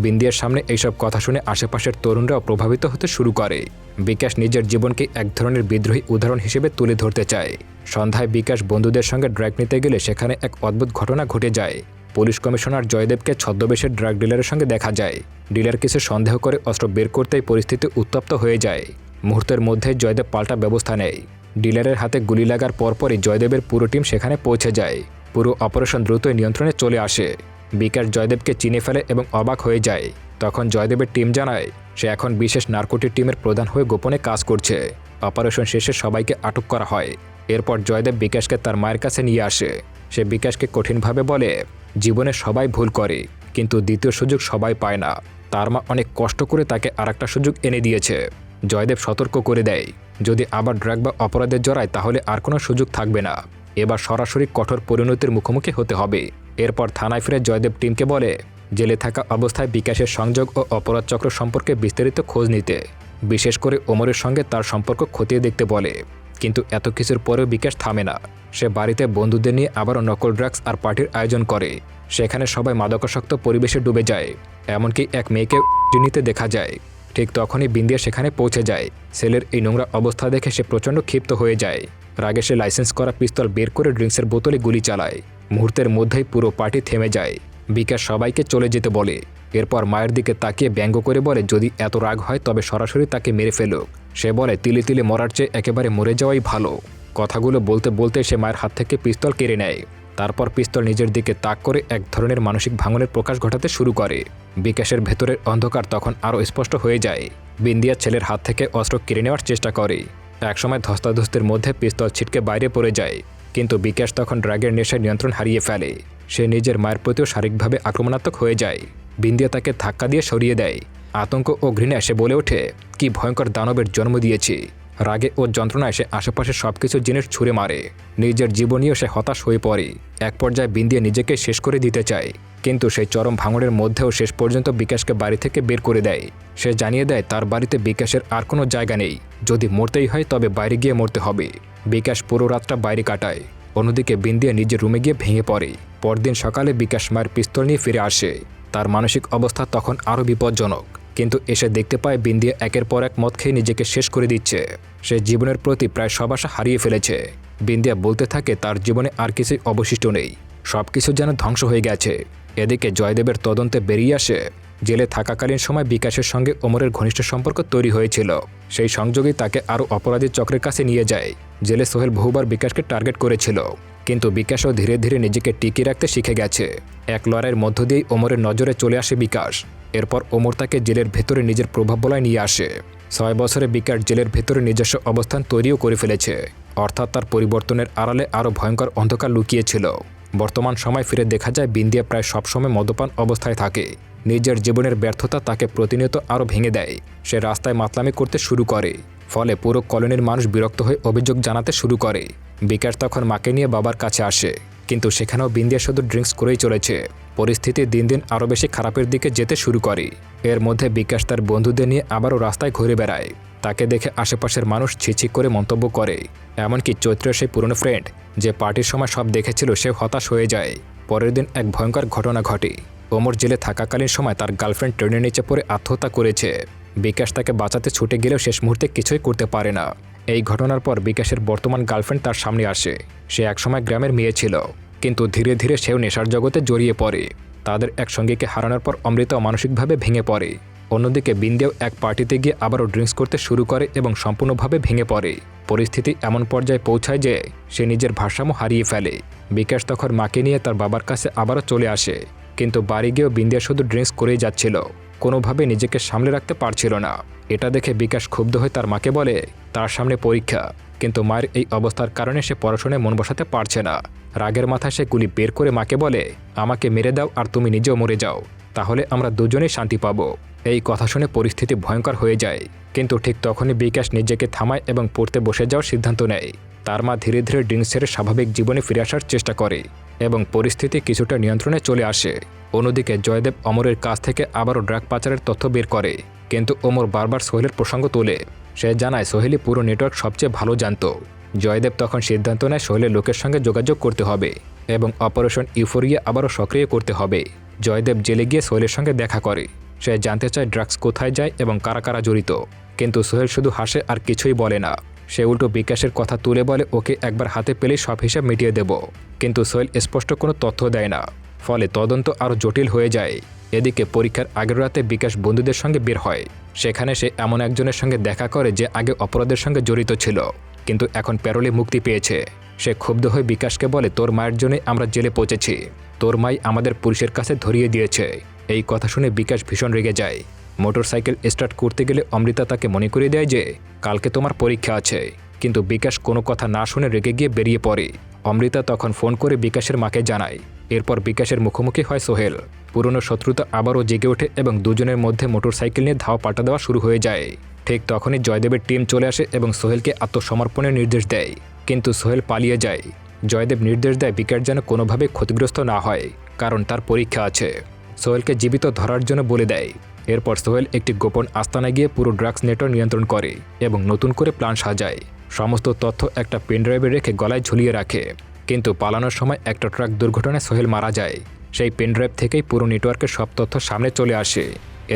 বিন্দিয়ার সামনে এইসব কথা শুনে আশেপাশের তরুণরাও প্রভাবিত হতে শুরু করে। বিকাশ নিজের জীবনকে এক ধরনের বিদ্রোহী উদাহরণ হিসেবে তুলে ধরতে চায়। সন্ধ্যায় বিকাশ বন্ধুদের সঙ্গে ড্রাগ নিতে গেলে সেখানে এক অদ্ভুত ঘটনা ঘটে যায়। পুলিশ কমিশনার জয়দেবকে ছদ্মবেশের ড্রাগ ডিলারের সঙ্গে দেখা যায়। ডিলার কিছু সন্দেহ করে অস্ত্র বের করতেই পরিস্থিতি উত্তপ্ত হয়ে যায়। মুহূর্তের মধ্যে জয়দেব পাল্টা ব্যবস্থা নেয়। ডিলারের হাতে গুলি লাগার পরপরই জয়দেবের পুরো টিম সেখানে পৌঁছে যায়। পুরো অপারেশন দ্রুতই নিয়ন্ত্রণে চলে আসে। বিকাশ জয়দেবকে চিনে ফেলে এবং অবাক হয়ে যায়। তখন জয়দেবের টিম জানায় সে এখন বিশেষ নার্কোটিক টিমের প্রধান হয়ে গোপনে কাজ করছে। অপারেশন শেষে সবাইকে আটক করা হয়। এরপর জয়দেব বিকাশকে তার মায়ের কাছে নিয়ে আসে। সে বিকাশকে কঠিনভাবে বলে, জীবনে সবাই ভুল করে, কিন্তু দ্বিতীয় সুযোগ সবাই পায় না। তার মা অনেক কষ্ট করে তাকে আরেকটা সুযোগ এনে দিয়েছে। জয়দেব সতর্ক করে দেয়, যদি আবার ড্রাগ বা অপরাধে জড়ায় তাহলে আর কোনো সুযোগ থাকবে না। এবার সরাসরি কঠোর পরিণতির মুখোমুখি হতে হবে। এরপর থানায় ফিরে জয়দেব টিমকে বলে জেলে থাকা অবস্থায় বিকাশের সংযোগ ও অপরাধ চক্র সম্পর্কে বিস্তারিত খোঁজ নিতে। বিশেষ করে ওমরের সঙ্গে তার সম্পর্ক খতিয়ে দেখতে বলে। কিন্তু এত কিছুর পরেও বিকাশ থামে না। সে বাড়িতে বন্ধুদের নিয়ে আবারও নকল ড্রাগস আর পার্টির আয়োজন করে। সেখানে সবাই মাদকাসক্ত পরিবেশে ডুবে যায়। এমনকি এক মেয়েকে নিতে দেখা যায়। ঠিক তখনই বিন্দিয়া সেখানে পৌঁছে যায়। ছেলের এই নোংরা অবস্থা দেখে সে প্রচণ্ড ক্ষিপ্ত হয়ে যায়। রাগে সে লাইসেন্স করা পিস্তল বের করে ড্রিঙ্কসের বোতলে গুলি চালায়। মুহূর্তের মধ্যেই পুরো পার্টি থেমে যায়। বিকাশ সবাইকে চলে যেতে বলে। এরপর মায়ের দিকে তাকিয়ে ব্যঙ্গ করে বলে, যদি এত রাগ হয় তবে সরাসরি তাকে মেরে ফেলুক। সে বলে, তিলে তিলে মরার চেয়ে একেবারে মরে যাওয়াই ভালো। কথাগুলো বলতে বলতে সে মায়ের হাত থেকে পিস্তল কেড়ে নেয়। তারপর পিস্তল নিজের দিকে তাক করে এক ধরনের মানসিক ভাঙনের প্রকাশ ঘটাতে শুরু করে। বিকাশের ভেতরের অন্ধকার তখন আরও স্পষ্ট হয়ে যায়। বিন্দিয়া ছেলের হাত থেকে অস্ত্র কেড়ে নেওয়ার চেষ্টা করে। একসময় ধস্তাধস্তির মধ্যে পিস্তল ছিটকে বাইরে পড়ে যায়। কিন্তু বিকাশ তখন ড্রাগের নেশায় নিয়ন্ত্রণ হারিয়ে ফেলে। সে নিজের মায়ের প্রতিও শারীরিকভাবে আক্রমণাত্মক হয়ে যায়। বিন্দিয়া তাকে ধাক্কা দিয়ে সরিয়ে দেয়। আতঙ্ক ও ঘৃণায় সে বলে ওঠে, কি ভয়ঙ্কর দানবের জন্ম দিয়েছি। রাগে ও যন্ত্রণায় সে আশেপাশে সবকিছু জিনিস ছুঁড়ে মারে। নিজের জীবনীও সে হতাশ হয়ে পড়ে। এক পর্যায়ে বিন্দিয়া নিজেকে শেষ করে দিতে চায়। কিন্তু সেই চরম ভাঙনের মধ্যেও শেষ পর্যন্ত বিকাশকে বাড়ি থেকে বের করে দেয়। সে জানিয়ে দেয় তার বাড়িতে বিকাশের আর কোনো জায়গা নেই। যদি মরতেই হয় তবে বাইরে গিয়ে মরতে হবে। বিকাশ পুরো রাতটা বাইরে কাটায়। অন্যদিকে বিন্দিয়া নিজের রুমে গিয়ে ভেঙে পড়ে। পরদিন সকালে বিকাশ মায়ের পিস্তল নিয়ে ফিরে আসে। তার মানসিক অবস্থা তখন আরও বিপজ্জনক। কিন্তু এসে দেখতে পায় বিন্দিয়া একের পর এক মদ খেয়ে নিজেকে শেষ করে দিচ্ছে। সে জীবনের প্রতি প্রায় সব আশা হারিয়ে ফেলেছে। বিন্দিয়া বলতে থাকে তার জীবনে আর কিছুই অবশিষ্ট নেই, সবকিছু যেন ধ্বংস হয়ে গেছে। এদিকে জয়দেবের তদন্তে বেরিয়ে আসে জেলে থাকাকালীন সময় বিকাশের সঙ্গে ওমরের ঘনিষ্ঠ সম্পর্ক তৈরি হয়েছিল। সেই সংযোগই তাকে আরও অপরাধী চক্রের কাছে নিয়ে যায়। জেলে সোহেল বহুবার বিকাশকে টার্গেট করেছিল, কিন্তু বিকাশও ধীরে ধীরে নিজেকে টিকিয়ে রাখতে শিখে গেছে। এক লড়াইয়ের মধ্য দিয়েই ওমরের নজরে চলে আসে বিকাশ। এরপর ওমর তাকে জেলের ভেতরে নিজের প্রভাব বলায় নিয়ে আসে। 6 বছরে বিকাশ জেলের ভেতরে নিজস্ব অবস্থান তৈরিও করে ফেলেছে। অর্থাৎ তার পরিবর্তনের আড়ালে আরও ভয়ঙ্কর অন্ধকার লুকিয়েছিল। বর্তমান সময় ফিরে দেখা যায় বিন্দিয়া প্রায় সবসময় মদ্যপান অবস্থায় থাকে। নিজের জীবনের ব্যর্থতা তাকে প্রতিনিয়ত আরও ভেঙে দেয়। সে রাস্তায় মাতলামি করতে শুরু করে। ফলে পুরো কলোনির মানুষ বিরক্ত হয়ে অভিযোগ জানাতে শুরু করে। বিকাশ তখন মাকে নিয়ে বাবার কাছে আসে, কিন্তু সেখানেও বিন্দিয়া শুধু ড্রিঙ্কস করেই চলেছে। পরিস্থিতি দিন দিন আরও বেশি খারাপের দিকে যেতে শুরু করে। এর মধ্যে বিকাশ তার বন্ধুদের নিয়ে আবারও রাস্তায় ঘুরে বেড়ায়। তাকে দেখে আশেপাশের মানুষ ছিছি করে মন্তব্য করে। এমনকি চৈত্রের সেই পুরনো ফ্রেন্ড যে পার্টির সময় সব দেখেছিল সে হতাশ হয়ে যায়। পরের দিন এক ভয়ঙ্কর ঘটনা ঘটে। ওমর জেলে থাকাকালীন সময় তার গার্লফ্রেন্ড ট্রেনের নিচে পড়ে আত্মহত্যা করেছে। বিকাশ তাকে বাঁচাতে ছুটে গেলেও শেষ মুহূর্তে কিছুই করতে পারে না। এই ঘটনার পর বিকাশের বর্তমান গার্লফ্রেন্ড তার সামনে আসে। সে একসময় গ্রামের মেয়ে ছিল, কিন্তু ধীরে ধীরে সেও নেশার জগতে জড়িয়ে পড়ে। তাদের এক সঙ্গীকে হারানোর পর অমৃতাও মানসিকভাবে ভেঙে পড়ে। অন্যদিকে বিন্দিয়াও এক পার্টিতে গিয়ে আবারও ড্রিঙ্কস করতে শুরু করে এবং সম্পূর্ণভাবে ভেঙে পড়ে। পরিস্থিতি এমন পর্যায়ে পৌঁছায় যে সে নিজের ভারসাম্য হারিয়ে ফেলে। বিকাশ তখন মাকে নিয়ে তার বাবার কাছে আবারও চলে আসে, কিন্তু বাড়ি গিয়েও বিন্দিয়া শুধু ড্রিঙ্কস করেই যাচ্ছিল। কোনোভাবে নিজেকে সামলে রাখতে পারছিল না। এটা দেখে বিকাশ ক্ষুব্ধ হয়ে তার মাকে বলে তার সামনে পরীক্ষা, কিন্তু মায়ের এই অবস্থার কারণে সে পড়াশোনায় মন বসাতে পারছে না। রাগের মাথায় সে গুলি বের করে মাকে বলে, আমাকে মেরে দাও আর তুমি নিজেও মরে যাও, তাহলে আমরা দুজনেই শান্তি পাবো। এই কথা শুনে পরিস্থিতি ভয়ঙ্কর হয়ে যায়। কিন্তু ঠিক তখনই বিকাশ নিজেকে থামায় এবং পড়তে বসে যাওয়ার সিদ্ধান্ত নেয়। তার মা ধীরে ধীরে ড্রিঙ্কস ছেড়ে স্বাভাবিক জীবনে ফিরে আসার চেষ্টা করে এবং পরিস্থিতি কিছুটা নিয়ন্ত্রণে চলে আসে। অন্যদিকে জয়দেব ওমরের কাছ থেকে আবারও ড্রাগ পাচারের তথ্য বের করে, কিন্তু ওমর বারবার সোহেলের প্রসঙ্গ তোলে। সে জানায় সোহেলই পুরো নেটওয়ার্ক সবচেয়ে ভালো জানত। জয়দেব তখন সিদ্ধান্ত নেয় সোহেলের লোকের সঙ্গে যোগাযোগ করতে হবে এবং অপারেশন ইউফোরিয়া আবারও সক্রিয় করতে হবে। জয়দেব জেলে গিয়ে সোহেলের সঙ্গে দেখা করে। সে জানতে চায় ড্রাগস কোথায় যায় এবং কারা কারা জড়িত, কিন্তু সোহেল শুধু হাসে আর কিছুই বলে না। সে উল্টো বিকাশের কথা তুলে বলে ওকে একবার হাতে পেলেই সব হিসাব মিটিয়ে দেব, কিন্তু সোহেল স্পষ্ট কোনো তথ্য দেয় না। ফলে তদন্ত আরও জটিল হয়ে যায়। এদিকে পরীক্ষার আগের রাতে বিকাশ বন্ধুদের সঙ্গে বের হয়। সেখানে সে এমন একজনের সঙ্গে দেখা করে যে আগে অপরাধের সঙ্গে জড়িত ছিল, কিন্তু এখন প্যারোলে মুক্তি পেয়েছে। সে ক্ষুব্ধ হয়ে বিকাশকে বলে, তোর মায়ের জন্যই আমরা জেলে পৌঁছেছি, তোর মাই আমাদের পুলিশের কাছে ধরিয়ে দিয়েছে। এই কথা শুনে বিকাশ ভীষণ রেগে যায়। মোটরসাইকেল স্টার্ট করতে গেলে অমৃতা তাকে মনে করিয়ে দেয় যে কালকে তোমার পরীক্ষা আছে, কিন্তু বিকাশ কোনো কথা না শুনে রেগে গিয়ে বেরিয়ে পড়ে। অমৃতা তখন ফোন করে বিকাশের মাকে জানায়। এরপর বিকাশের মুখোমুখি হয় সোহেল। পুরনো শত্রুতা আবারও জেগে ওঠে এবং দুজনের মধ্যে মোটরসাইকেল নিয়ে ধাওয়া পাল্টা দেওয়া শুরু হয়ে যায়। ঠিক তখনই জয়দেবের টিম চলে আসে এবং সোহেলকে আত্মসমর্পণের নির্দেশ দেয়, কিন্তু সোহেল পালিয়ে যায়। জয়দেব নির্দেশ দেয় বিকাশ যেন কোনোভাবে ক্ষতিগ্রস্ত না হয়, কারণ তার পরীক্ষা আছে। সোহেলকে জীবিত ধরার জন্য বলে দেয়। এরপর সোহেল একটি গোপন আস্তানায় গিয়ে পুরো ড্রাগস নেটওয়ার্ক নিয়ন্ত্রণ করে এবং নতুন করে প্ল্যান সাজায়। সমস্ত তথ্য একটা পেনড্রাইভে রেখে গলায় ঝুলিয়ে রাখে। কিন্তু পালানোর সময় একটা ট্রাক দুর্ঘটনায় সোহেল মারা যায়। সেই পেনড্রাইভ থেকেই পুরো নেটওয়ার্কের সব তথ্য সামনে চলে আসে।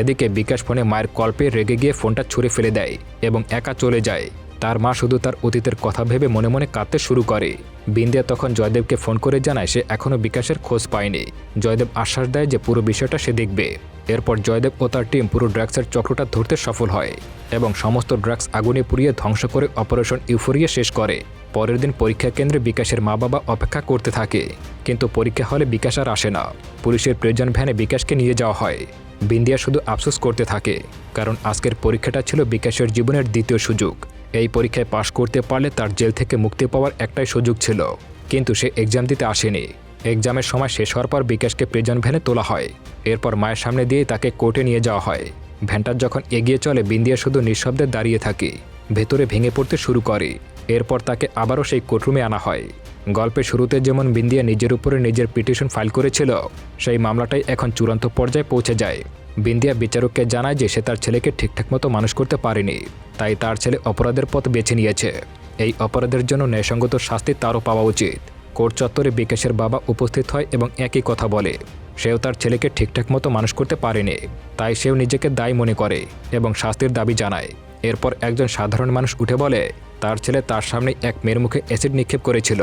এদিকে বিকাশ ফোনে মায়ের কল পেয়ে রেগে গিয়ে ফোনটা ছুঁড়ে ফেলে দেয় এবং একা চলে যায়। তার মা শুধু তার অতীতের কথা ভেবে মনে মনে কাঁদতে শুরু করে। বিন্দিয়া তখন জয়দেবকে ফোন করে জানায় সে এখনও বিকাশের খোঁজ পায়নি। জয়দেব আশ্বাস দেয় যে পুরো বিষয়টা সে দেখবে। এরপর জয়দেব ও তার টিম পুরো ড্রাগসের চক্রটা ধরতে সফল হয় এবং সমস্ত ড্রাগস আগুনে পুড়িয়ে ধ্বংস করে অপারেশন ইউফোরিয়া শেষ করে। পরের দিন পরীক্ষা কেন্দ্রে বিকাশের মা বাবা অপেক্ষা করতে থাকে, কিন্তু পরীক্ষা হলে বিকাশ আর আসে না। পুলিশের প্রিজন ভ্যানে বিকাশকে নিয়ে যাওয়া হয়। বিন্দিয়া শুধু আফসোস করতে থাকে, কারণ আজকের পরীক্ষাটা ছিল বিকাশের জীবনের দ্বিতীয় সুযোগ। এই পরীক্ষায় পাশ করতে পারলে তার জেল থেকে মুক্তি পাওয়ার একটাই সুযোগ ছিল, কিন্তু সে এক্সাম দিতে আসেনি। এক্সামের সময় শেষ হওয়ার পর বিকাশকে প্রিজন ভ্যানে তোলা হয়। এরপর মায়ের সামনে দিয়ে তাকে কোর্টে নিয়ে যাওয়া হয়। ভ্যানটা যখন এগিয়ে চলে বিন্দিয়া শুধু নিঃশব্দে দাঁড়িয়ে থাকে, ভেতরে ভেঙে পড়তে শুরু করে। এরপর তাকে আবারও সেই কোর্টরুমে আনা হয়। গল্পের শুরুতে যেমন বিন্দিয়া নিজের উপরে নিজের পিটিশন ফাইল করেছিল, সেই মামলাটাই এখন চূড়ান্ত পর্যায়ে পৌঁছে যায়। বিন্দিয়া বিচারককে জানায় যে সে তার ছেলেকে ঠিকঠাক মতো মানুষ করতে পারেনি, তাই তার ছেলে অপরাধের পথ বেছে নিয়েছে। এই অপরাধের জন্য ন্যায়সঙ্গত শাস্তি তারও পাওয়া উচিত। কোর্ট চত্বরে বিকাশের বাবা উপস্থিত হয় এবং একই কথা বলে, সেও তার ছেলেকে ঠিকঠাক মতো মানুষ করতে পারেনি, তাই সেও নিজেকে দায়ী মনে করে এবং শাস্তির দাবি জানায়। এরপর একজন সাধারণ মানুষ উঠে বলে তার ছেলে তার সামনে এক মেয়ের মুখে অ্যাসিড নিক্ষেপ করেছিল,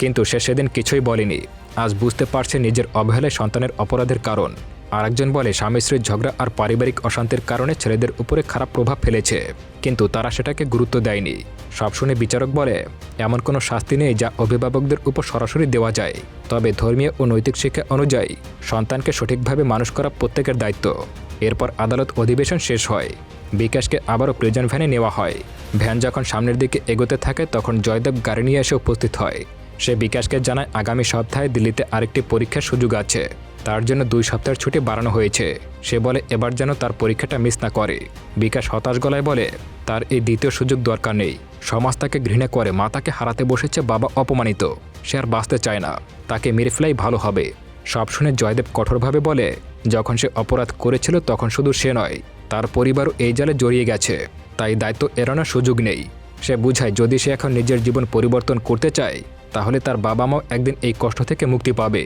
কিন্তু সে সেদিন কিছুই বলেনি। আজ বুঝতে পারছে নিজের অবহেলায় সন্তানের অপরাধের কারণ। আরেকজন বলে স্বামী স্ত্রীর ঝগড়া আর পারিবারিক অশান্তির কারণে ছেলেদের উপরে খারাপ প্রভাব ফেলেছে, কিন্তু তারা সেটাকে গুরুত্ব দেয়নি। সব শুনে বিচারক বলে এমন কোনো শাস্তি নেই যা অভিভাবকদের উপর সরাসরি দেওয়া যায়, তবে ধর্মীয় ও নৈতিক শিক্ষা অনুযায়ী সন্তানকে সঠিকভাবে মানুষ করা প্রত্যেকের দায়িত্ব। এরপর আদালত অধিবেশন শেষ হয়। বিকাশকে আবারও প্রিজন ভ্যানে নেওয়া হয়। ভ্যান যখন সামনের দিকে এগোতে থাকে তখন জয়দেব গাড়ি নিয়ে এসে উপস্থিত হয়। সে বিকাশকে জানায় আগামী সপ্তাহে দিল্লিতে আরেকটি পরীক্ষার সুযোগ আছে, তার জন্য 2 সপ্তাহের ছুটি বাড়ানো হয়েছে। সে বলে এবার যেন তার পরীক্ষাটা মিস না করে। বিকাশ হতাশ গলায় বলে তার এই দ্বিতীয় সুযোগ দরকার নেই। সমাজ তাকে ঘৃণা করে, মা তাকে হারাতে বসেছে, বাবা অপমানিত, সে আর বাঁচতে চায় না, তাকে মেরে ফেলাই ভালো হবে। সব শুনে জয়দেব কঠোরভাবে বলে যখন সে অপরাধ করেছিল তখন শুধু সে নয়, তার পরিবারও এই জালে জড়িয়ে গেছে, তাই দায়িত্ব এড়ানোর সুযোগ নেই। সে বুঝায় যদি সে এখন নিজের জীবন পরিবর্তন করতে চায় তাহলে তার বাবা মাও একদিন এই কষ্ট থেকে মুক্তি পাবে।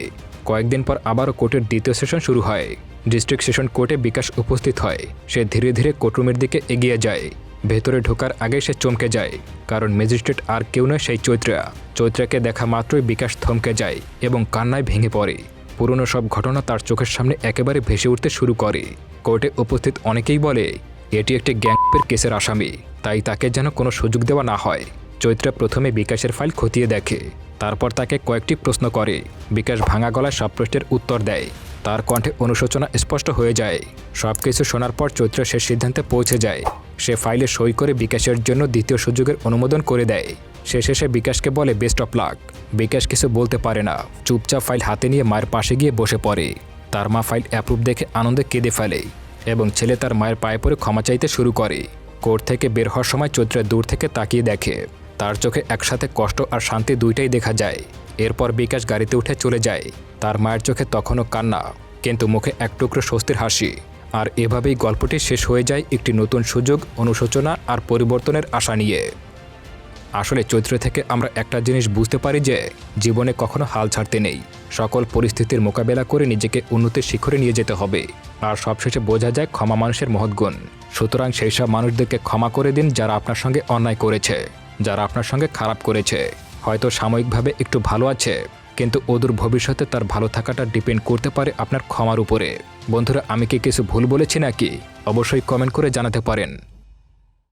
কয়েকদিন পর আবারও কোর্টের দ্বিতীয় সেশন শুরু হয়। ডিস্ট্রিক্ট সেশন কোর্টে বিকাশ উপস্থিত হয়। সে ধীরে ধীরে কোর্টরুমের দিকে এগিয়ে যায়। ভেতরে ঢোকার আগে সে চমকে যায়, কারণ ম্যাজিস্ট্রেট আর কেউ নয়, সেই চৈত্রাকে দেখা মাত্রই বিকাশ থমকে যায় এবং কান্নায় ভেঙে পড়ে। পুরনো সব ঘটনা তার চোখের সামনে একেবারে ভেসে উঠতে শুরু করে। কোর্টে উপস্থিত অনেকেই বলে এটি একটি গ্যাংরেপের কেসের আসামি, তাই তাকে যেন কোনো সুযোগ দেওয়া না হয়। চৈত্রা প্রথমে বিকাশের ফাইল খতিয়ে দেখে, তারপর তাকে কয়েকটি প্রশ্ন করে। বিকাশ ভাঙা গলায় সব প্রশ্নের উত্তর দেয়। তার কণ্ঠে অনুশোচনা স্পষ্ট হয়ে যায়। সব কিছু শোনার পর চৈত্রা শেষ সিদ্ধান্তে পৌঁছে যায়। সে ফাইলে সই করে বিকাশের জন্য দ্বিতীয় সুযোগের অনুমোদন করে দেয়। সে শেষে বিকাশকে বলে বেস্ট অফ লাক। বিকাশ কিছু বলতে পারে না, চুপচাপ ফাইল হাতে নিয়ে মায়ের পাশে গিয়ে বসে পড়ে। তার মা ফাইল অ্যাপ্রুভ দেখে আনন্দে কেঁদে ফেলে এবং ছেলে তার মায়ের পায়ে পড়ে ক্ষমা চাইতে শুরু করে। কোর্ট থেকে বের হওয়ার সময় চৈত্রা দূর থেকে তাকিয়ে দেখে, তার চোখে একসাথে কষ্ট আর শান্তি দুইটাই দেখা যায়। এরপর বিকাশ গাড়িতে উঠে চলে যায়। তার মায়ের চোখে তখনও কান্না, কিন্তু মুখে এক টুকরো স্বস্তির হাসি। আর এভাবেই গল্পটি শেষ হয়ে যায় একটি নতুন সুযোগ, অনুশোচনা আর পরিবর্তনের আশা নিয়ে। আসলে চৈত্র থেকে আমরা একটা জিনিস বুঝতে পারি যে জীবনে কখনো হাল ছাড়তে নেই। সকল পরিস্থিতির মোকাবেলা করে নিজেকে উন্নতির শিখরে নিয়ে যেতে হবে। আর সবশেষে বোঝা যায় ক্ষমা মানুষের মহৎ গুণ। সুতরাং সেই সব মানুষদেরকে ক্ষমা করে দিন যারা আপনার সঙ্গে অন্যায় করেছে, যারা আপনার সঙ্গে খারাপ করেছে। হয়তো সাময়িকভাবে একটু ভালো আছে, কিন্তু অদূর ভবিষ্যতে তার ভালো থাকাটা ডিপেন্ড করতে পারে আপনার ক্ষমার উপরে। বন্ধুরা, আমি কি কিছু ভুল বলেছি নাকি? অবশ্যই কমেন্ট করে জানাতে পারেন।